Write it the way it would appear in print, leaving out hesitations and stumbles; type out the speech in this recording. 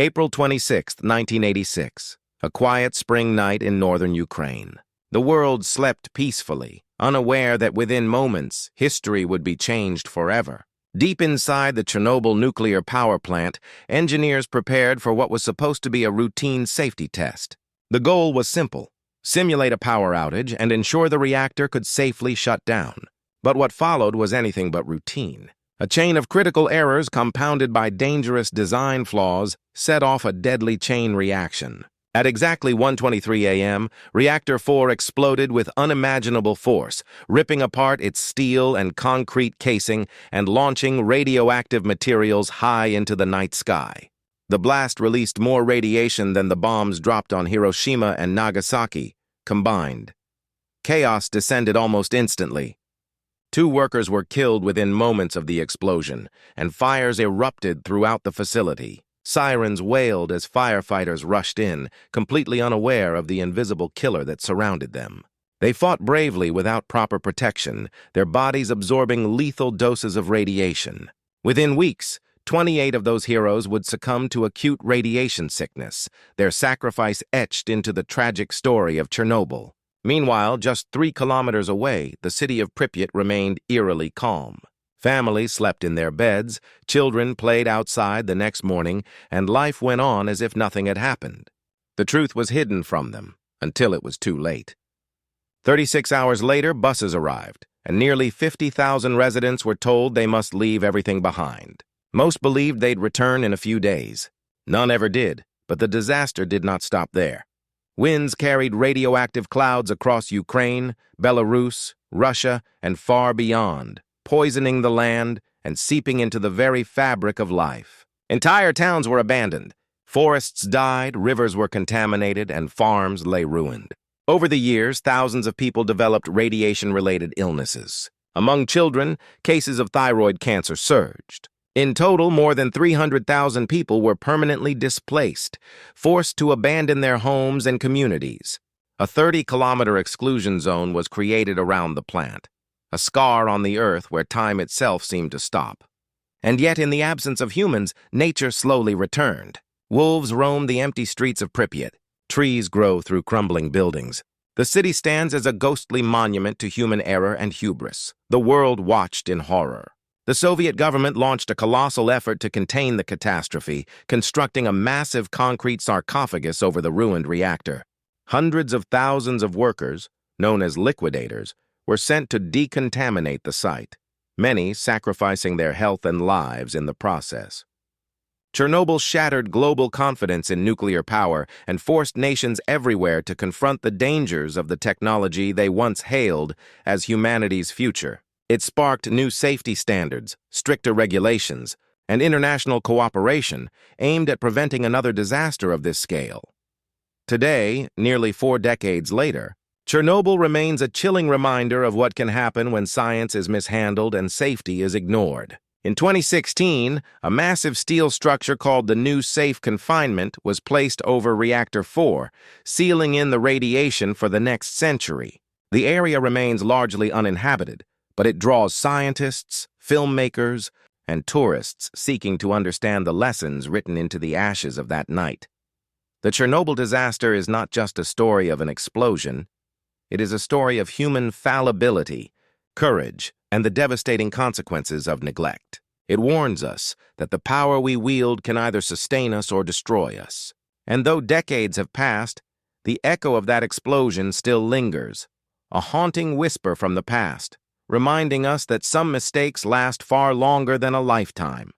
April 26, 1986. A quiet spring night in northern Ukraine. The world slept peacefully, unaware that within moments, history would be changed forever. Deep inside the Chernobyl nuclear power plant, engineers prepared for what was supposed to be a routine safety test. The goal was simple: simulate a power outage and ensure the reactor could safely shut down. But what followed was anything but routine. A chain of critical errors compounded by dangerous design flaws set off a deadly chain reaction. At exactly 1:23 a.m., Reactor 4 exploded with unimaginable force, ripping apart its steel and concrete casing and launching radioactive materials high into the night sky. The blast released more radiation than the bombs dropped on Hiroshima and Nagasaki combined. Chaos descended almost instantly. 2 workers were killed within moments of the explosion, and fires erupted throughout the facility. Sirens wailed as firefighters rushed in, completely unaware of the invisible killer that surrounded them. They fought bravely without proper protection, their bodies absorbing lethal doses of radiation. Within weeks, 28 of those heroes would succumb to acute radiation sickness, their sacrifice etched into the tragic story of Chernobyl. Meanwhile, just 3 kilometers away, the city of Pripyat remained eerily calm. Families slept in their beds, children played outside the next morning, and life went on as if nothing had happened. The truth was hidden from them, until it was too late. 36 hours later, buses arrived, and nearly 50,000 residents were told they must leave everything behind. Most believed they'd return in a few days. None ever did, but the disaster did not stop there. Winds carried radioactive clouds across Ukraine, Belarus, Russia, and far beyond, poisoning the land and seeping into the very fabric of life. Entire towns were abandoned. Forests died, rivers were contaminated, and farms lay ruined. Over the years, thousands of people developed radiation-related illnesses. Among children, cases of thyroid cancer surged. In total, more than 300,000 people were permanently displaced, forced to abandon their homes and communities. A 30-kilometer exclusion zone was created around the plant, a scar on the earth where time itself seemed to stop. And yet, in the absence of humans, nature slowly returned. Wolves roam the empty streets of Pripyat. Trees grow through crumbling buildings. The city stands as a ghostly monument to human error and hubris. The world watched in horror. The Soviet government launched a colossal effort to contain the catastrophe, constructing a massive concrete sarcophagus over the ruined reactor. Hundreds of thousands of workers, known as liquidators, were sent to decontaminate the site, many sacrificing their health and lives in the process. Chernobyl shattered global confidence in nuclear power and forced nations everywhere to confront the dangers of the technology they once hailed as humanity's future. It sparked new safety standards, stricter regulations, and international cooperation aimed at preventing another disaster of this scale. Today, nearly 4 decades later, Chernobyl remains a chilling reminder of what can happen when science is mishandled and safety is ignored. In 2016, a massive steel structure called the New Safe Confinement was placed over Reactor 4, sealing in the radiation for the next century. The area remains largely uninhabited, but it draws scientists, filmmakers, and tourists seeking to understand the lessons written into the ashes of that night. The Chernobyl disaster is not just a story of an explosion. It is a story of human fallibility, courage, and the devastating consequences of neglect. It warns us that the power we wield can either sustain us or destroy us. And though decades have passed, the echo of that explosion still lingers, a haunting whisper from the past, reminding us that some mistakes last far longer than a lifetime.